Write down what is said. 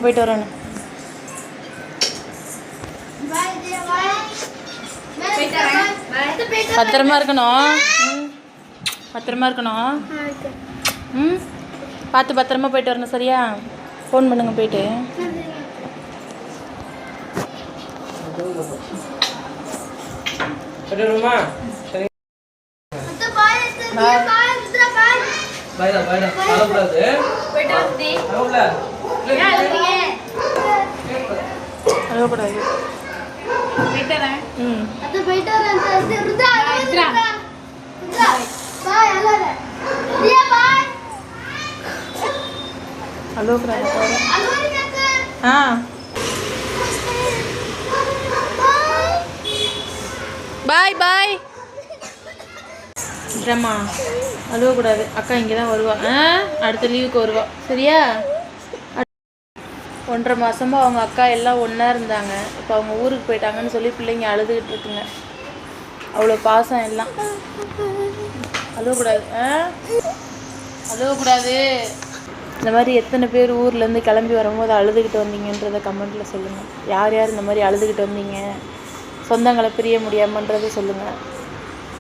போயிட்டு வரேன். பத்திரமா இருக்கணும். பத்திரமா இருக்கணும். ம், பார்த்து பத்திரமா போயிட்டு வரணும். சரியா? ஃபோன் பண்ணுங்க போயிட்டு. அழகக்கூடாது. பாய் பாய். இல்லைம்மா அழுவக்கூடாது. அக்கா இங்கே தான் வருவா. அடுத்த லீவுக்கு வருவா. சரியா? 1.5 மாதமாக அவங்க அக்கா எல்லாம் ஒன்றா இருந்தாங்க. இப்போ அவங்க ஊருக்கு போயிட்டாங்கன்னு சொல்லி பிள்ளைங்க அழுதுகிட்டு இருக்குங்க. அவ்வளோ பாசம் எல்லாம். அழுவக்கூடாது. அழுவக்கூடாது. இந்த மாதிரி எத்தனை பேர் ஊர்லேருந்து கிளம்பி வரும்போது அழுதுகிட்டு வந்தீங்கன்றதை கமெண்ட்டில் சொல்லுங்கள். யார் யார் இந்த மாதிரி அழுதுகிட்டு வந்தீங்க, சொந்தங்களை பிரிய முடியாமன்றதை சொல்லுங்கள்.